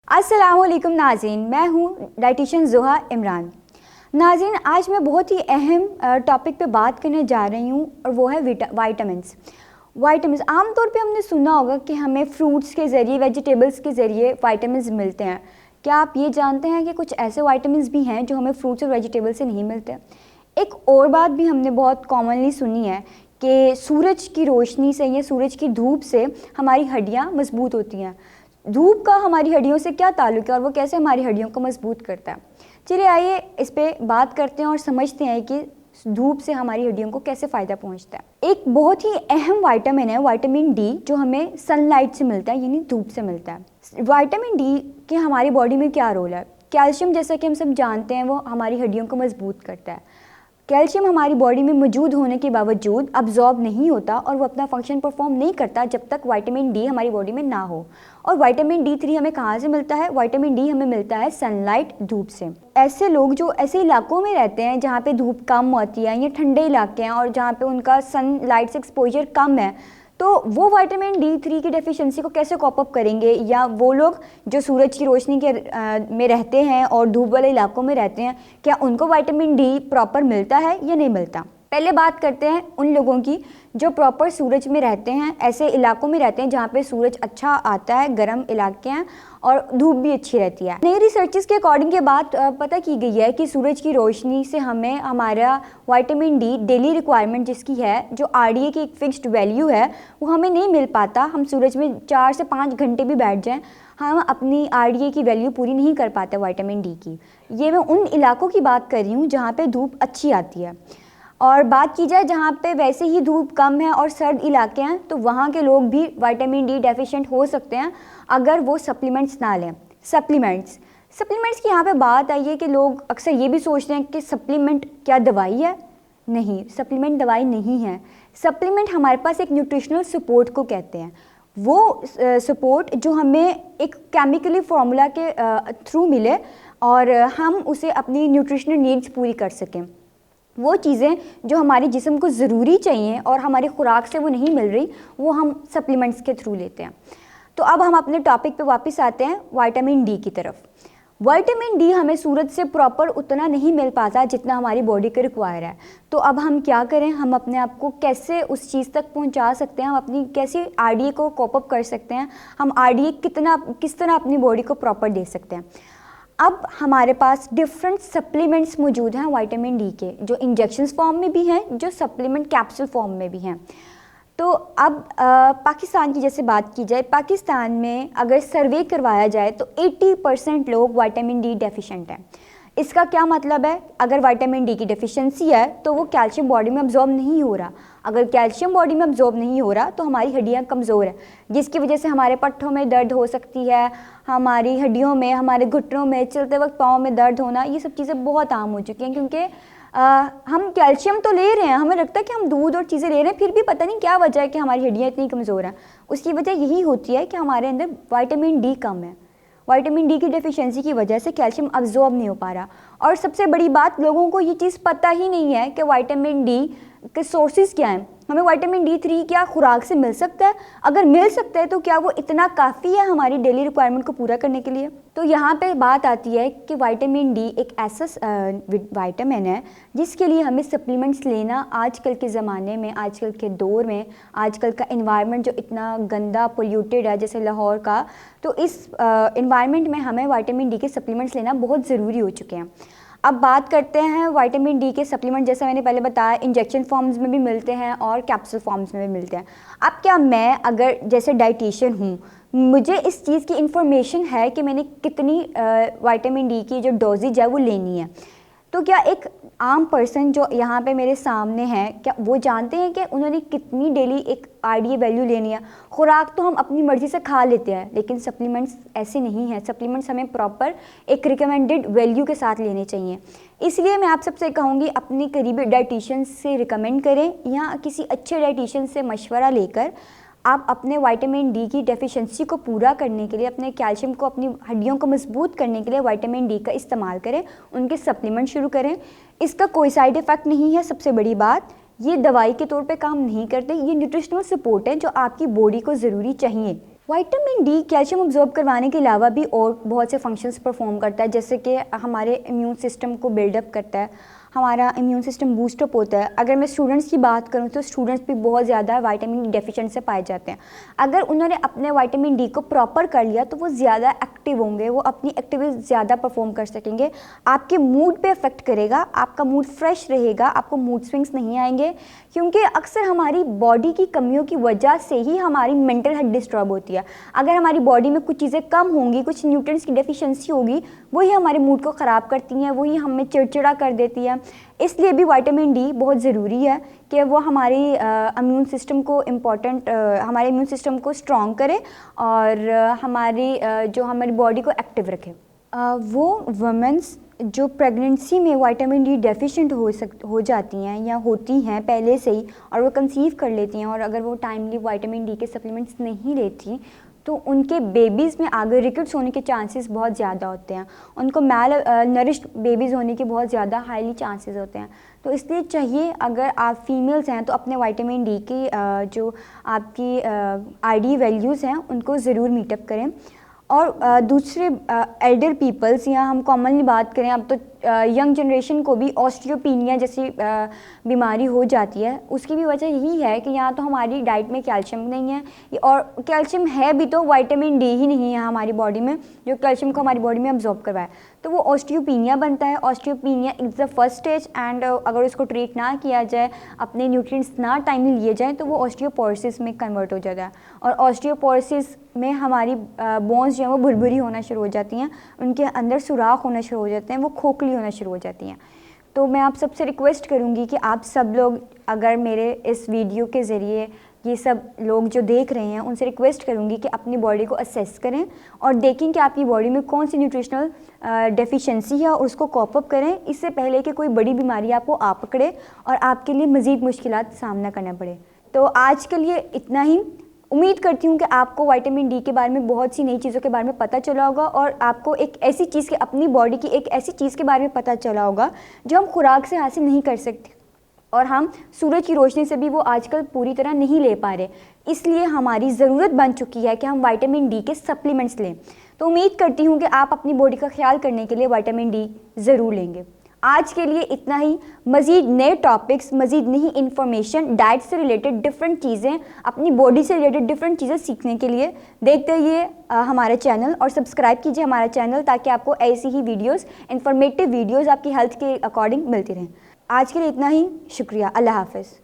अस्सलामुअलैकुम नाज़रीन, मैं हूँ डाइटिशियन ज़ोहा इमरान। नाज़रीन, आज मैं बहुत ही अहम टॉपिक पे बात करने जा रही हूँ और वो है वाइटामिन्स। आमतौर पे हमने सुना होगा कि हमें फ्रूट्स के ज़रिए, वेजिटेबल्स के ज़रिए वाइटामिन्स मिलते हैं। क्या आप ये जानते हैं कि कुछ ऐसे वाइटामिन्स भी हैं जो हमें फ्रूट्स और वेजिटेबल से नहीं मिलते? एक और बात भी हमने बहुत कॉमनली सुनी है कि सूरज की रोशनी से या सूरज की धूप से हमारी हड्डियाँ मजबूत होती हैं। धूप का हमारी हड्डियों से क्या ताल्लुक है और वो कैसे हमारी हड्डियों को मजबूत करता है? चलिए आइए इस पे बात करते हैं और समझते हैं कि धूप से हमारी हड्डियों को कैसे फ़ायदा पहुंचता है। एक बहुत ही अहम विटामिन है विटामिन डी, जो हमें सनलाइट से मिलता है, यानी धूप से मिलता है। विटामिन डी के हमारी बॉडी में क्या रोल है? कैल्शियम, जैसा कि हम सब जानते हैं, वो हमारी हड्डियों को मजबूत करता है। कैल्शियम हमारी बॉडी में मौजूद होने के बावजूद अब्जॉर्ब नहीं होता और वो अपना फंक्शन परफॉर्म नहीं करता जब तक विटामिन डी हमारी बॉडी में ना हो। और विटामिन डी 3 हमें कहाँ से मिलता है? विटामिन डी हमें मिलता है सनलाइट, धूप से। ऐसे लोग जो ऐसे इलाकों में रहते हैं जहाँ पे धूप कम होती है, या ठंडे इलाके हैं और जहाँ पे उनका सनलाइट से एक्सपोजर कम है, तो वो विटामिन डी 3 की डेफिशिएंसी को कैसे कॉप अप करेंगे? या वो लोग जो सूरज की रोशनी के में रहते हैं और धूप वाले इलाकों में रहते हैं, क्या उनको विटामिन डी प्रॉपर मिलता है या नहीं मिलता? पहले बात करते हैं उन लोगों की जो प्रॉपर सूरज में रहते हैं, ऐसे इलाकों में रहते हैं जहाँ पे सूरज अच्छा आता है, गर्म इलाके हैं और धूप भी अच्छी रहती है। नई रिसर्चेस के अकॉर्डिंग ये बात पता की गई है कि सूरज की रोशनी से हमें हमारा विटामिन डी डेली रिक्वायरमेंट जिसकी है, जो आरडीए की एक फिक्स्ड वैल्यू है, वो हमें नहीं मिल पाता। हम सूरज में 4 से 5 घंटे भी बैठ जाएं, हम अपनी आरडीए की वैल्यू पूरी नहीं कर पाते विटामिन डी की। ये मैं उन इलाकों की बात कर रही हूँ जहाँ पे धूप अच्छी आती है। और बात की जाए जहाँ पे वैसे ही धूप कम है और सर्द इलाके हैं, तो वहाँ के लोग भी विटामिन डी डेफिशिएंट हो सकते हैं अगर वो सप्लीमेंट्स ना लें। सप्लीमेंट्स की यहाँ पे बात आई है कि लोग अक्सर ये भी सोचते हैं कि सप्लीमेंट क्या दवाई है? नहीं, सप्लीमेंट दवाई नहीं है। सप्लीमेंट हमारे पास एक न्यूट्रिशनल सपोर्ट को कहते हैं। वो सपोर्ट जो हमें एक केमिकली फार्मूला के थ्रू मिले और हम उसे अपनी न्यूट्रिशनल नीड्स पूरी कर सकें। वो चीज़ें जो हमारे जिस्म को ज़रूरी चाहिए और हमारी खुराक से वो नहीं मिल रही, वो हम सप्लीमेंट्स के थ्रू लेते हैं। तो अब हम अपने टॉपिक पे वापस आते हैं विटामिन डी की तरफ। विटामिन डी हमें सूरज से प्रॉपर उतना नहीं मिल पाता जितना हमारी बॉडी को रिक्वायर है। तो अब हम क्या करें? हम अपने आप को कैसे उस चीज़ तक पहुंचा सकते हैं? हम अपनी कैसे आरडीए को कॉप अप कर सकते हैं? हम आरडीए किस तरह अपनी बॉडी को प्रॉपर दे सकते हैं? अब हमारे पास डिफरेंट सप्लीमेंट्स मौजूद हैं विटामिन डी के, जो इंजेक्शंस फॉर्म में भी हैं, जो सप्लीमेंट कैप्सूल फॉर्म में भी हैं। तो अब पाकिस्तान की जैसे बात की जाए, पाकिस्तान में अगर सर्वे करवाया जाए तो 80% लोग विटामिन डी डेफिशिएंट हैं। इसका क्या मतलब है? अगर विटामिन डी की डेफिशिएंसी है तो वो कैल्शियम बॉडी में अब्जॉर्ब नहीं हो रहा। अगर कैल्शियम बॉडी में अब्जॉर्ब नहीं हो रहा तो हमारी हड्डियां कमज़ोर है, जिसकी वजह से हमारे पट्ठों में दर्द हो सकती है, हमारी हड्डियों में, हमारे घुटनों में, चलते वक्त पाँव में दर्द होना, ये सब चीज़ें बहुत आम हो चुकी हैं। क्योंकि हम कैल्शियम तो ले रहे हैं, हमें लगता है कि हम दूध और चीज़ें ले रहे हैं, फिर भी पता नहीं क्या वजह है कि हमारी हड्डियाँ इतनी कमज़ोर हैं। उसकी वजह यही होती है कि हमारे अंदर विटामिन डी कम है। विटामिन डी की डेफिशिएंसी की वजह से कैल्शियम अब्जॉर्ब नहीं हो पा रहा। और सबसे बड़ी बात, लोगों को ये चीज़ पता ही नहीं है कि विटामिन डी के सोर्सेज क्या हैं। हमें विटामिन डी 3 क्या खुराक से मिल सकता है? अगर मिल सकता है तो क्या वो इतना काफ़ी है हमारी डेली रिक्वायरमेंट को पूरा करने के लिए? तो यहाँ पे बात आती है कि विटामिन डी एक ऐसा विटामिन है जिसके लिए हमें सप्लीमेंट्स लेना आजकल के ज़माने में, आजकल के दौर में, आजकल का इन्वायरमेंट जो इतना गंदा पोल्यूटेड है जैसे लाहौर का, तो इस इन्वायरमेंट में हमें विटामिन डी के सप्लीमेंट्स लेना बहुत ज़रूरी हो चुके हैं। अब बात करते हैं विटामिन डी के सप्लीमेंट। जैसा मैंने पहले बताया, इंजेक्शन फॉर्म्स में भी मिलते हैं और कैप्सूल फॉर्म्स में भी मिलते हैं। अब क्या मैं अगर जैसे डाइटिशियन हूँ, मुझे इस चीज़ की इन्फॉर्मेशन है कि मैंने कितनी विटामिन डी की जो डोजेज है वो लेनी है, तो क्या एक आम पर्सन जो यहाँ पे मेरे सामने है, क्या वो जानते हैं कि उन्होंने कितनी डेली एक आरडीए वैल्यू लेनी है? खुराक तो हम अपनी मर्ज़ी से खा लेते हैं, लेकिन सप्लीमेंट्स ऐसे नहीं हैं। सप्लीमेंट्स हमें प्रॉपर एक रिकमेंडेड वैल्यू के साथ लेने चाहिए। इसलिए मैं आप सबसे कहूँगी, अपने करीबी डाइटिशियन से रिकमेंड करें या किसी अच्छे डाइटिशियन से मशवरा लेकर आप अपने विटामिन डी की डेफिशिएंसी को पूरा करने के लिए, अपने कैल्शियम को, अपनी हड्डियों को मजबूत करने के लिए विटामिन डी का इस्तेमाल करें, उनके सप्लीमेंट शुरू करें। इसका कोई साइड इफ़ेक्ट नहीं है। सबसे बड़ी बात, ये दवाई के तौर पे काम नहीं करते, ये न्यूट्रिशनल सपोर्ट है जो आपकी बॉडी को ज़रूरी चाहिए। विटामिन डी कैल्शियम ऑब्जॉर्ब करवाने के अलावा भी और बहुत से फंक्शंस परफॉर्म करता है, जैसे कि हमारे इम्यून सिस्टम को बिल्डअप करता है, हमारा इम्यून सिस्टम बूस्टअप होता है। अगर मैं स्टूडेंट्स की बात करूं तो स्टूडेंट्स भी बहुत ज़्यादा विटामिन डी डेफिशिएंट से पाए जाते हैं। अगर उन्होंने अपने विटामिन डी को प्रॉपर कर लिया तो वो ज़्यादा एक्टिव होंगे, वो अपनी एक्टिविटी ज़्यादा परफॉर्म कर सकेंगे। आपके मूड पे अफेक्ट करेगा, आपका मूड फ्रेश रहेगा, आपको मूड स्विंग्स नहीं आएंगे, क्योंकि अक्सर हमारी बॉडी की कमियों की वजह से ही हमारी मेंटल हेल्थ डिस्टर्ब होती है। अगर हमारी बॉडी में कुछ चीज़ें कम होंगी, कुछ न्यूट्रिएंट्स की डेफिशिएंसी होगी, वही हमारे मूड को ख़राब करती हैं, वही हमें चिड़चिड़ा कर देती है। इसलिए भी विटामिन डी बहुत ज़रूरी है कि वो हमारी इम्यून सिस्टम को हमारे इम्यून सिस्टम को स्ट्रॉन्ग करे और जो हमारी बॉडी को एक्टिव रखे। वो वुमेंस जो प्रेगनेंसी में विटामिन डी डेफिशिएंट हो जाती हैं या होती हैं पहले से ही, और वो कंसीव कर लेती हैं, और अगर वो टाइमली विटामिन डी के सप्लीमेंट्स नहीं लेती तो उनके बेबीज़ में आगे रिकेट्स होने के चांसेस बहुत ज़्यादा होते हैं, उनको नरिश्ड बेबीज़ होने के बहुत ज़्यादा हाईली चांसेस होते हैं। तो इसलिए चाहिए, अगर आप फीमेल्स हैं तो अपने विटामिन डी की जो आपकी आईडी वैल्यूज़ हैं उनको ज़रूर मीटअप करें। और दूसरे एल्डर पीपल्स, या हम कॉमनली बात करें अब तो यंग जनरेशन को भी ऑस्टियोपीनिया जैसी बीमारी हो जाती है। उसकी भी वजह यही है कि यहाँ तो हमारी डाइट में कैल्शियम नहीं है, और कैल्शियम है भी तो विटामिन डी ही नहीं है हमारी बॉडी में जो कैल्शियम को हमारी बॉडी में अब्जॉर्ब करवाए, तो वो ऑस्टियोपीनिया बनता है। Osteopenia is the first stage, and अगर उसको ट्रीट ना किया जाए, अपने न्यूट्रिएंट्स ना टाइमली लिए जाए, तो वो ऑस्टियोपोरोसिस में कन्वर्ट हो जाता है। और ऑस्टियोपोरोसिस में हमारी बोन्स जो है वो भुरभुरी होना शुरू हो जाती हैं, उनके अंदर सुराख होना शुरू हो जाते हैं, वो खोखली होना शुरू हो जाती हैं। तो मैं आप सबसे रिक्वेस्ट करूँगी कि आप सब लोग अगर मेरे इस वीडियो के ज़रिए, ये सब लोग जो देख रहे हैं, उनसे रिक्वेस्ट करूँगी कि अपनी बॉडी को असेस करें और देखें कि आपकी बॉडी में कौन सी न्यूट्रिशनल डेफिशिएंसी है और उसको कॉप अप करें, इससे पहले कि कोई बड़ी बीमारी आपको आ पकड़े और आपके लिए मज़ीद मुश्किलात सामना करना पड़े। तो आज के लिए इतना ही। उम्मीद करती हूँ कि आपको विटामिन डी के बारे में बहुत सी नई चीज़ों के बारे में पता चला होगा, और आपको एक ऐसी चीज़ के अपनी बॉडी की एक ऐसी चीज़ के बारे में पता चला होगा जो हम खुराक से हासिल नहीं कर सकते, और हम सूरज की रोशनी से भी वो आजकल पूरी तरह नहीं ले पा रहे। इसलिए हमारी ज़रूरत बन चुकी है कि हम विटामिन डी के सप्लीमेंट्स लें। तो उम्मीद करती हूँ कि आप अपनी बॉडी का ख्याल करने के लिए विटामिन डी ज़रूर लेंगे। आज के लिए इतना ही। मज़ीद नए टॉपिक्स, मज़ीद नई इन्फॉर्मेशन, डाइट से रिलेटेड डिफरेंट चीज़ें, अपनी बॉडी से रिलेटेड डिफरेंट चीज़ें सीखने के लिए देखते रहिए हमारे चैनल, और सब्सक्राइब कीजिए हमारा चैनल, ताकि आपको ऐसी ही वीडियोस, इन्फॉर्मेटिव वीडियोस आपकी हेल्थ के अकॉर्डिंग मिलती रहें। आज के लिए इतना ही। शुक्रिया। अल्लाह हाफ़िज़।